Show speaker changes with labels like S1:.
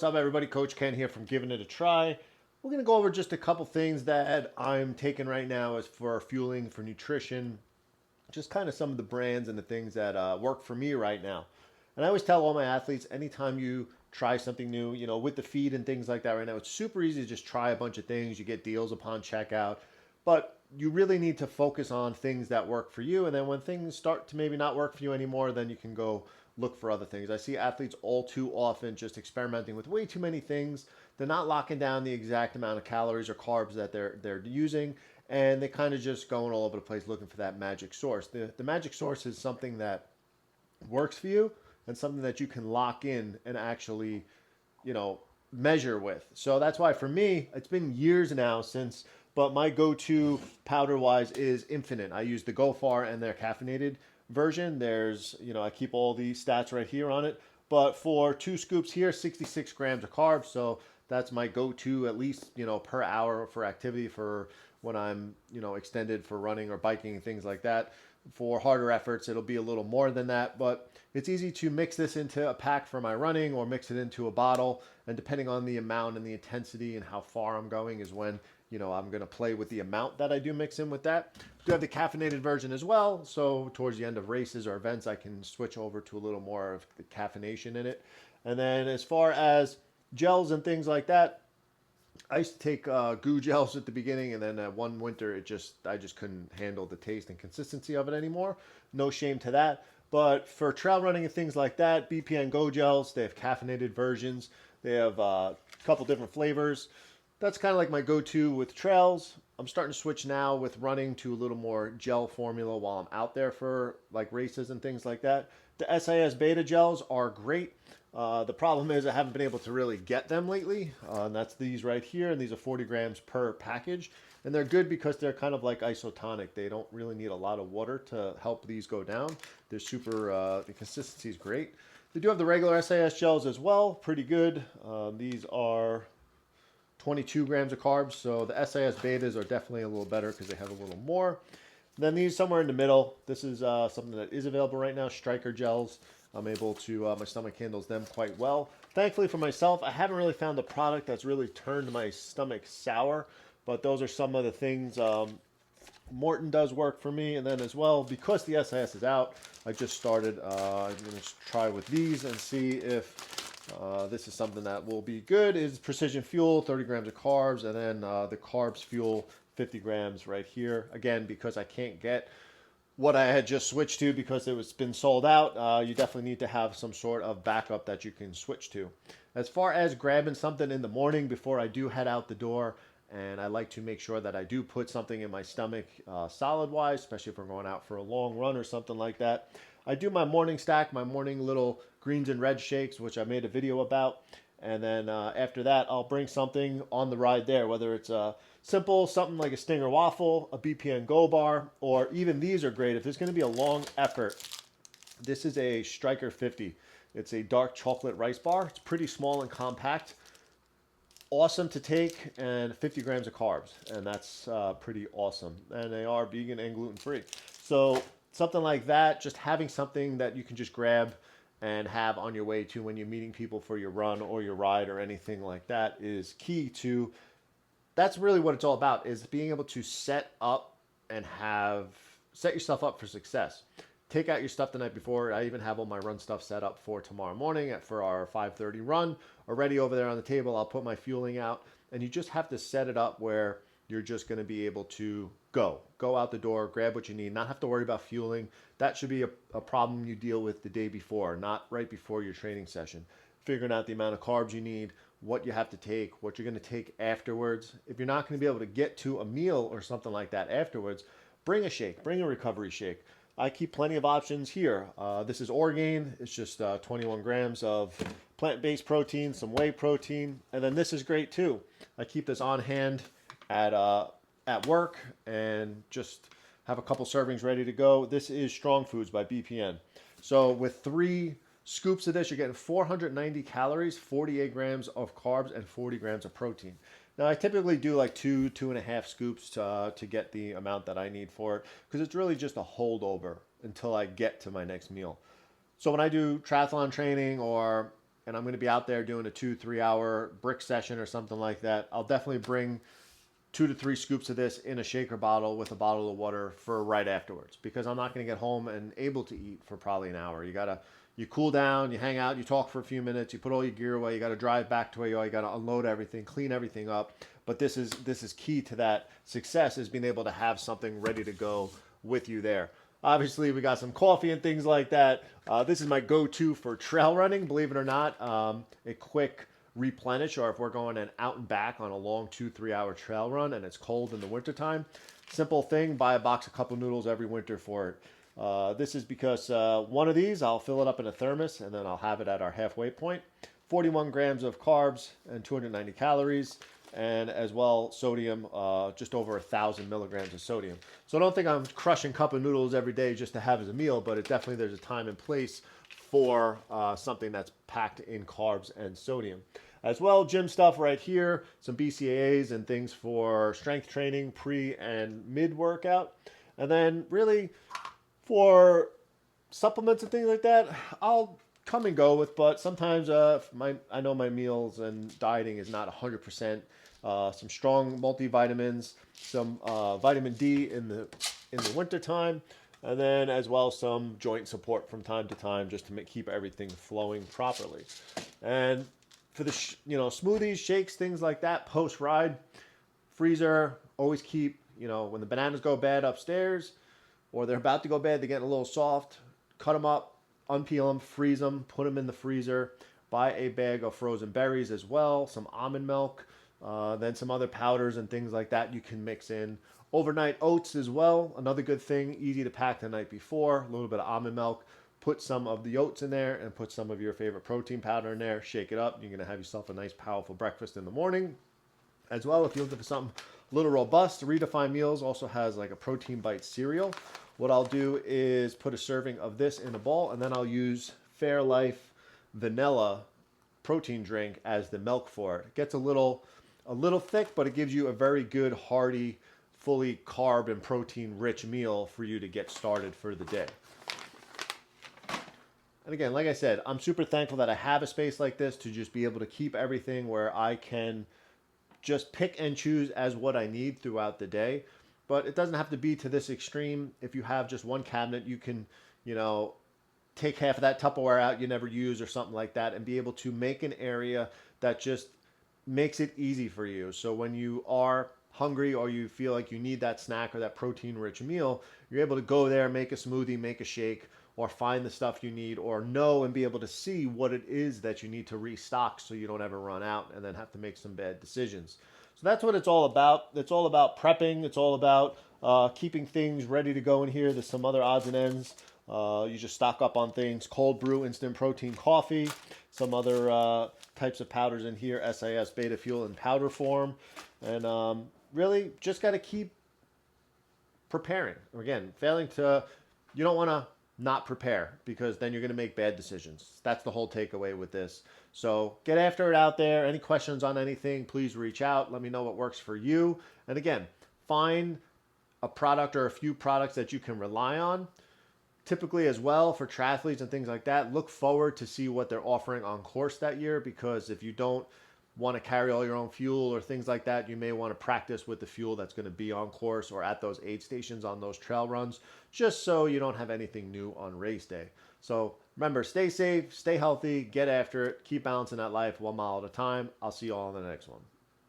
S1: What's up, everybody? Coach Ken here from Giving It a Try. We're going to go over just a couple things that I'm taking right now as for fueling, for nutrition, just kind of some of the brands and the things that work for me right now. And I always tell all my athletes, anytime you try something new, with the feed and things like that right now, it's super easy to just try a bunch of things. You get deals upon checkout, but you really need to focus on things that work for you. And then when things start to maybe not work for you anymore, then you can go look for other things. I see athletes all too often just experimenting with way too many things. They're not locking down the exact amount of calories or carbs that they're using, and they kind of just going all over the place looking for that magic source. The magic source is something that works for you and something that you can lock in and actually, you know, measure with. So that's why for me, it's been years now since, but my go-to powder wise is Infinite. I use the GoFar and their caffeinated version. I keep all the stats right here on it. But for 2 scoops here, 66 grams of carbs. So that's my go-to at least, per hour for activity for when I'm, extended for running or biking and things like that. For harder efforts, it'll be a little more than that, but it's easy to mix this into a pack for my running or mix it into a bottle. And depending on the amount and the intensity and how far I'm going is when, I'm going to play with the amount that I do mix in with that. Do have the caffeinated version as well. So towards the end of races or events, I can switch over to a little more of the caffeination in it. And then as far as gels and things like that, I used to take goo gels at the beginning, and then one winter I just couldn't handle the taste and consistency of it anymore. No shame to that. But for trail running and things like that, BPN Go gels, they have caffeinated versions. They have a couple different flavors. That's kind of like my go-to with trails. I'm starting to switch now with running to a little more gel formula while I'm out there for like races and things like that. The SIS beta gels are great. The problem is I haven't been able to really get them lately. And that's these right here, and these are 40 grams per package. And they're good because they're kind of like isotonic. They don't really need a lot of water to help these go down. The consistency is great. They do have the regular SIS gels as well, pretty good. These are 22 grams of carbs, so the SIS betas are definitely a little better because they have a little more. Then these somewhere in the middle. This is something that is available right now, Striker gels. I'm able to, my stomach handles them quite well. Thankfully for myself, I haven't really found a product that's really turned my stomach sour, but those are some of the things. Morton does work for me, and then as well, because the SIS is out, I just started, I'm going to try with these and see if this is something that will be good. Is Precision Fuel, 30 grams of carbs, and then the Carbs Fuel, 50 grams right here. Again, because I can't get what I had just switched to because it was been sold out, you definitely need to have some sort of backup that you can switch to. As far as grabbing something in the morning before I do head out the door, and I like to make sure that I do put something in my stomach solid wise, especially if we're going out for a long run or something like that. I do my morning stack, my morning little greens and red shakes, which I made a video about. And then after that, I'll bring something on the ride there, whether it's a simple, something like a Stinger waffle, a BPN Go bar, or even these are great. If there's going to be a long effort, this is a Striker 50. It's a dark chocolate rice bar. It's pretty small and compact. Awesome to take, and 50 grams of carbs, and that's pretty awesome. And they are vegan and gluten free. So something like that, just having something that you can just grab and have on your way to when you're meeting people for your run or your ride or anything like that is key to. That's really what it's all about, is being able to set yourself up for success. Take out your stuff the night before. I even have all my run stuff set up for tomorrow morning for our 5:30 run already over there on the table. I'll put my fueling out, and you just have to set it up where you're just going to be able to go out the door, grab what you need, not have to worry about fueling. That should be a problem you deal with the day before, not right before your training session. Figuring out the amount of carbs you need, what you have to take, what you're going to take afterwards. If you're not going to be able to get to a meal or something like that afterwards, bring a shake, bring a recovery shake. I keep plenty of options here. This is Orgain. It's just 21 grams of plant-based protein, some whey protein, and then this is great too. I keep this on hand at work and just have a couple servings ready to go. This is Strong Foods by BPN. So with 3 scoops of this, you're getting 490 calories, 48 grams of carbs, and 40 grams of protein. Now, I typically do like 2.5 scoops to get the amount that I need for it because it's really just a holdover until I get to my next meal. So when I do triathlon training or and I'm going to be out there doing a 2-3 hour brick session or something like that, I'll definitely bring 2 to 3 scoops of this in a shaker bottle with a bottle of water for right afterwards, because I'm not going to get home and able to eat for probably an hour. You cool down, you hang out, you talk for a few minutes, you put all your gear away, you got to drive back to where you are, you got to unload everything, clean everything up. But this is key to that success, is being able to have something ready to go with you there. Obviously, we got some coffee and things like that. This is my go-to for trail running, believe it or not. A quick replenish, or if we're going an out and back on a long 2-3 hour trail run and it's cold in the wintertime, simple thing, buy a box of Cup of Noodles every winter for it. This is because one of these, I'll fill it up in a thermos and then I'll have it at our halfway point. 41 grams of carbs and 290 calories, and as well sodium, just over 1,000 milligrams of sodium. So I don't think I'm crushing Cup of Noodles every day just to have as a meal, but it definitely, there's a time and place for something that's packed in carbs and sodium. As well, gym stuff right here, some BCAAs and things for strength training, pre and mid workout. And then really for supplements and things like that, I'll come and go with, but sometimes I know my meals and dieting is not 100%. Some strong multivitamins, some vitamin D in the winter time, and then as well some joint support from time to time, just to keep everything flowing properly. And for the smoothies, shakes, things like that, post ride, freezer, always keep, when the bananas go bad upstairs or they're about to go bad, they're getting a little soft, cut them up, unpeel them, freeze them, put them in the freezer. Buy a bag of frozen berries as well, some almond milk, then some other powders and things like that you can mix in. Overnight oats as well, another good thing, easy to pack the night before. A little bit of almond milk, put some of the oats in there and put some of your favorite protein powder in there, shake it up. You're going to have yourself a nice powerful breakfast in the morning. As well, if you're looking for something a little robust, Redefined Meals also has like a protein bite cereal. What I'll do is put a serving of this in a bowl, and then I'll use Fairlife vanilla protein drink as the milk for it. It gets a little thick, but it gives you a very good, hearty, fully carb and protein rich meal for you to get started for the day. And again, like I said, I'm super thankful that I have a space like this to just be able to keep everything where I can just pick and choose as what I need throughout the day. But it doesn't have to be to this extreme. If you have just one cabinet, you can, take half of that Tupperware out you never use or something like that, and be able to make an area that just makes it easy for you. So when you are hungry or you feel like you need that snack or that protein rich meal, you're able to go there, make a smoothie, make a shake, or find the stuff you need, or know and be able to see what it is that you need to restock so you don't ever run out and then have to make some bad decisions. So that's what it's all about. It's all about prepping. It's all about keeping things ready to go in here. There's some other odds and ends. You just stock up on things. Cold brew instant protein coffee. Some other types of powders in here. SIS Beta Fuel in powder form. And really just got to keep preparing. Again, you don't want to not prepare, because then you're going to make bad decisions. That's the whole takeaway with this. So get after it out there. Any questions on anything, please reach out. Let me know what works for you. And again, find a product or a few products that you can rely on. Typically as well for triathletes and things like that, look forward to see what they're offering on course that year, because if you don't want to carry all your own fuel or things like that, you may want to practice with the fuel that's going to be on course or at those aid stations on those trail runs, just so you don't have anything new on race day. So remember, stay safe, stay healthy, get after it, keep balancing that life 1 mile at a time. I'll see you all on the next one.